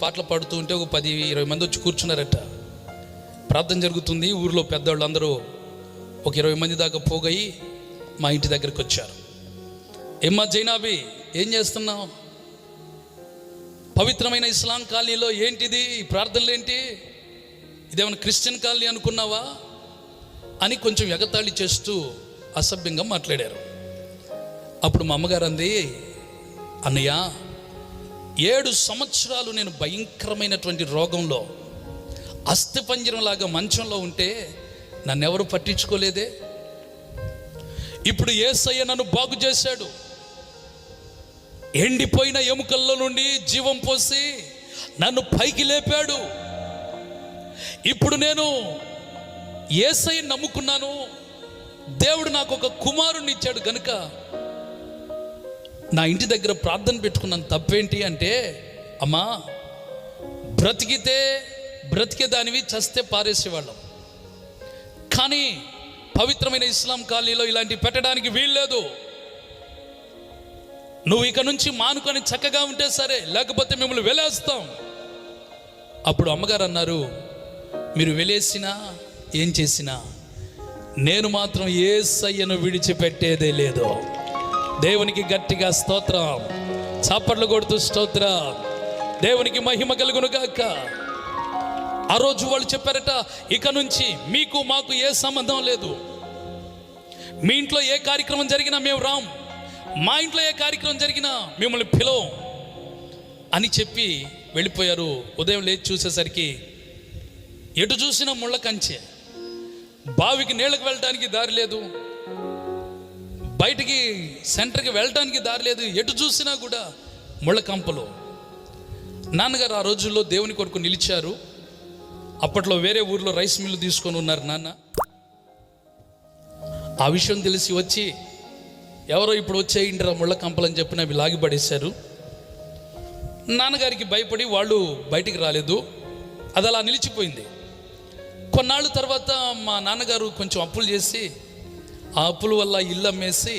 పాటలు పాడుతూ ఉంటే ఒక 10-20 మంది వచ్చి కూర్చున్నారట. ప్రార్థన జరుగుతుంది. ఊరిలో పెద్దవాళ్ళు అందరూ ఒక 20 మంది దాకా పోగయి మా ఇంటి దగ్గరికి వచ్చారు. ఏమ్మా జైనాబి, ఏం చేస్తున్నావు? పవిత్రమైన ఇస్లాం కాలనీలో ఏంటిది ఈ ప్రార్థనలు ఏంటి? ఇదేమైనా క్రిస్టియన్ కాలనీ అనుకున్నావా అని కొంచెం ఎగతాళి చేస్తూ అసభ్యంగా మాట్లాడారు. అప్పుడు మా అమ్మగారు అంది, అన్నయ్య 7 సంవత్సరాలు నేను భయంకరమైనటువంటి రోగంలో అస్థిపంజరంలాగా మంచంలో ఉంటే నన్నెవరు పట్టించుకోలేదే. ఇప్పుడు యేసయ్య నన్ను బాగు చేశాడు. ఎండిపోయిన ఎముకల్లో నుండి జీవం పోసి నన్ను పైకి లేపాడు. ఇప్పుడు నేను యేసయ్యని నమ్ముకున్నాను. దేవుడు నాకు ఒక కుమారుణ్ణి ఇచ్చాడు గనుక నా ఇంటి దగ్గర ప్రార్థన పెట్టుకున్నాను. తప్పేంటి అంటే, అమ్మా బ్రతికేదానివి, చస్తే పారేసేవాళ్ళం. కానీ పవిత్రమైన ఇస్లాం కాలనీలో ఇలాంటివి పెట్టడానికి వీల్లేదు. నువ్వు ఇక నుంచి మానుకొని చక్కగా ఉంటే సరే, లేకపోతే మిమ్మల్ని వెలేస్తాం. అప్పుడు అమ్మగారు అన్నారు, మీరు వెలేసినా ఏం చేసినా నేను మాత్రం యేసయ్యను విడిచిపెట్టేదే లేదు. దేవునికి గట్టిగా స్తోత్రం, చప్పట్లు కొడుతూ స్తోత్రం. దేవునికి మహిమ కలుగును గాక. ఆ రోజు వాళ్ళు చెప్పారట, ఇక నుంచి మీకు మాకు ఏ సంబంధం లేదు. మీ ఇంట్లో ఏ కార్యక్రమం జరిగినా మేము రాం, మా ఇంట్లో ఏ కార్యక్రమం జరిగినా మిమ్మల్ని పిలవం అని చెప్పి వెళ్ళిపోయారు. ఉదయం లేచి చూసేసరికి ఎటు చూసినా ముళ్ళ కంచె. బావికి నీళ్ళకి వెళ్ళటానికి దారి లేదు, బయటికి సెంటర్కి వెళ్ళటానికి దారి లేదు. ఎటు చూసినా కూడా ముళ్ళ కంపలు. నాన్నగారు ఆ రోజుల్లో దేవుని కొరకు నిలిచారు. అప్పట్లో వేరే ఊర్లో రైస్ మిల్లు తీసుకొని ఉన్నారు నాన్న. ఆ విషయం తెలిసి వచ్చి ఎవరో ఇప్పుడు వచ్చేయండిరా ముళ్ళ కంపలని చెప్పిన అవి లాగిపడేశారు. నాన్నగారికి భయపడి వాళ్ళు బయటికి రాలేదు. అది అలా నిలిచిపోయింది. కొన్నాళ్ళు తర్వాత మా నాన్నగారు కొంచెం అప్పులు చేసి, ఆ అప్పుల వల్ల ఇల్లు అమ్మేసి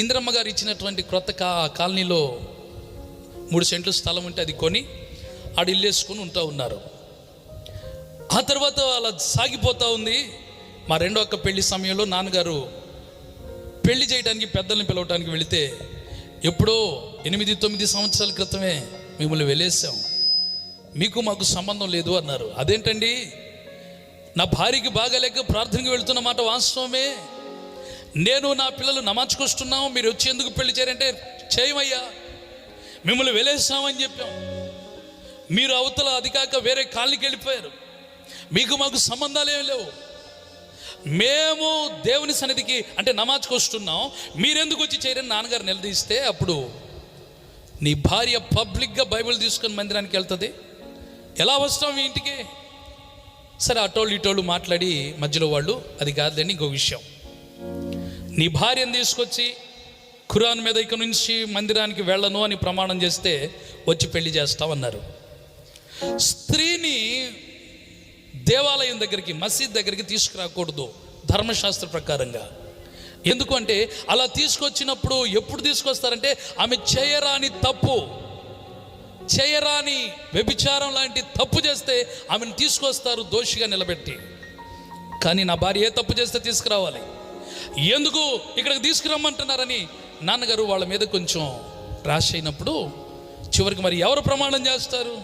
ఇంద్రమ్మ గారు ఇచ్చినటువంటి క్రొత్త కాలనీలో 3 సెంట్లు స్థలం ఉంటే అది కొని ఆడ ఇల్లు వేసుకొని ఉంటా ఉన్నారు. ఆ తర్వాత అలా సాగిపోతూ ఉంది. మా రెండో అక్క పెళ్లి సమయంలో నాన్నగారు పెళ్లి చేయడానికి పెద్దల్ని పిలవటానికి వెళితే, ఎప్పుడో 8-9 సంవత్సరాల క్రితమే మిమ్మల్ని వెలేసాం, మీకు మాకు సంబంధం లేదు అన్నారు. అదేంటండి, నా భార్యకి బాగాలేక ప్రార్థనకి వెళుతున్న మాట వాస్తవమే. నేను నా పిల్లలు నమాజ్కి వస్తున్నాం, మీరు వచ్చి ఎందుకు పెళ్లి చేయారంటే, చేయమయ్యా మిమ్మల్ని వెలేసామని చెప్పాం. మీరు అవతల అది కాక వేరే కాలనీకి వెళ్ళిపోయారు, మీకు మాకు సంబంధాలు ఏమి లేవు. మేము దేవుని సన్నిధికి అంటే నమాజ్కి వస్తున్నాం, మీరెందుకు వచ్చి చేయరని నాన్నగారు నిలదీస్తే, అప్పుడు నీ భార్య పబ్లిక్గా బైబిల్ తీసుకొని మందిరానికి వెళ్తుంది, ఎలా వస్తాం మీ ఇంటికి? సరే అటోళ్ళు ఇటోళ్ళు మాట్లాడి మధ్యలో వాళ్ళు, అది కాదులేని ఇంకో విషయం, నీ భార్యను తీసుకొచ్చి ఖురాన్ మీద ఇక నుంచి మందిరానికి వెళ్ళను అని ప్రమాణం చేస్తే వచ్చి పెళ్లి చేస్తామన్నారు. స్త్రీని దేవాలయం దగ్గరికి, మసీద్ దగ్గరికి తీసుకురాకూడదు ధర్మశాస్త్ర ప్రకారంగా. ఎందుకంటే అలా తీసుకొచ్చినప్పుడు ఎప్పుడు తీసుకొస్తారంటే, ఆమె చేయరాని తప్పు, చేయరాని వ్యభిచారం లాంటి తప్పు చేస్తే ఆమెను తీసుకొస్తారు దోషిగా నిలబెట్టి. కానీ నా భార్య ఏ తప్పు చేస్తే తీసుకురావాలి, ఎందుకు ఇక్కడికి తీసుకురమ్మంటున్నారని నాన్నగారు వాళ్ళ మీద కొంచెం రాశి అయినప్పుడు చివరికి మరి ఎవరు ప్రమాణం చేస్తారు?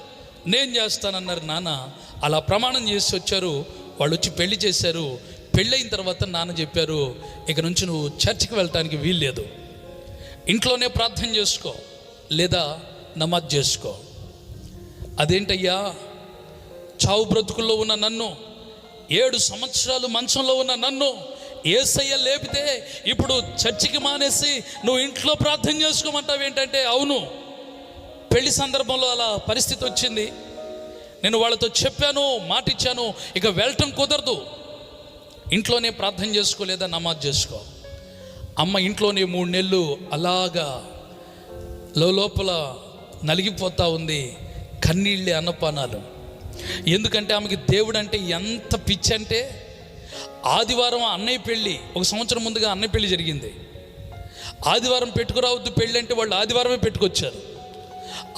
నేను చేస్తానన్నారు నాన్న. అలా ప్రమాణం చేసి వచ్చారు. వాళ్ళు వచ్చి పెళ్లి చేశారు. పెళ్ళైన తర్వాత నాన్న చెప్పారు, ఇక నుంచి నువ్వు చర్చికి వెళ్ళటానికి వీల్లేదు, ఇంట్లోనే ప్రార్థన చేసుకో లేదా నమాజ్ చేసుకో. అదేంటయ్యా, చావు బ్రతుకుల్లో ఉన్న నన్ను, 7 సంవత్సరాలు మంచంలో ఉన్న నన్ను యేసయ్య లేపితే ఇప్పుడు చర్చికి మానేసి నువ్వు ఇంట్లో ప్రార్థన చేసుకోమంటావు ఏంటంటే, అవును పెళ్లి సందర్భంలో అలా పరిస్థితి వచ్చింది, నేను వాళ్ళతో చెప్పాను, మాట ఇచ్చాను, ఇక వెళ్ళటం కుదరదు, ఇంట్లోనే ప్రార్థన చేసుకో లేదా నమాజ్ చేసుకో. అమ్మ ఇంట్లోనే 3 నెలలు అలాగా లోపల నలిగిపోతూ ఉంది, కన్నీళ్ళే అన్నపానాలు. ఎందుకంటే ఆమెకి దేవుడు అంటే ఎంత పిచ్చి అంటే, ఆదివారం అన్నయ్య పెళ్ళి, 1 సంవత్సరం ముందుగా అన్నయ్య పెళ్ళి జరిగింది. ఆదివారం పెట్టుకురావద్దు పెళ్ళి అంటే వాళ్ళు ఆదివారమే పెట్టుకొచ్చారు.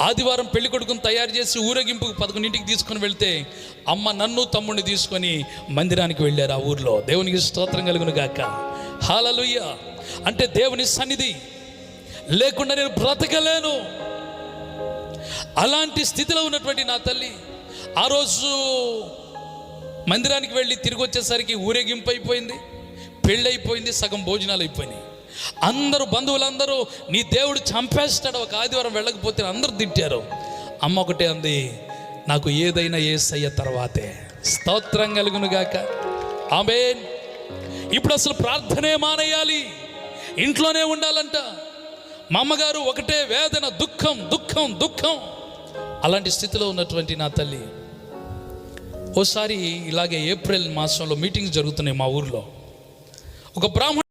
ఆదివారం పెళ్లి కొడుకుని తయారు చేసి ఊరేగింపుకు 11ంటికి తీసుకొని వెళ్తే అమ్మ నన్ను తమ్ముడిని తీసుకొని మందిరానికి వెళ్ళారు ఆ ఊర్లో. దేవునికి స్తోత్రం కలుగును గాక. హల్లెలూయా. అంటే దేవుని సన్నిధి లేకుండా నేను బ్రతకలేను. అలాంటి స్థితిలో ఉన్నటువంటి నా తల్లి ఆ రోజు మందిరానికి వెళ్ళి తిరిగి వచ్చేసరికి ఊరేగింపు అయిపోయింది, పెళ్ళి అయిపోయింది, సగం భోజనాలు అయిపోయినాయి. అందరూ బంధువులందరూ నీ దేవుడు చంపేస్తాడు, ఒక ఆదివారం వెళ్ళకపోతే అందరూ తిట్టారు. అమ్మ ఒకటే అంది, నాకు ఏదైనా యేసయ్య తర్వాతే. స్తోత్రం కలుగును గాక. ఆమేన్. ఇప్పుడు అసలు ప్రార్థనే మానేయాలి, ఇంట్లోనే ఉండాలంట. మా అమ్మగారు ఒకటే వేదన, దుఃఖం దుఃఖం దుఃఖం. అలాంటి స్థితిలో ఉన్నటువంటి నా తల్లి ఓసారి ఇలాగే ఏప్రిల్ మాసంలో మీటింగ్స్ జరుగుతున్నాయి మా ఊర్లో. ఒక బ్రాహ్మణ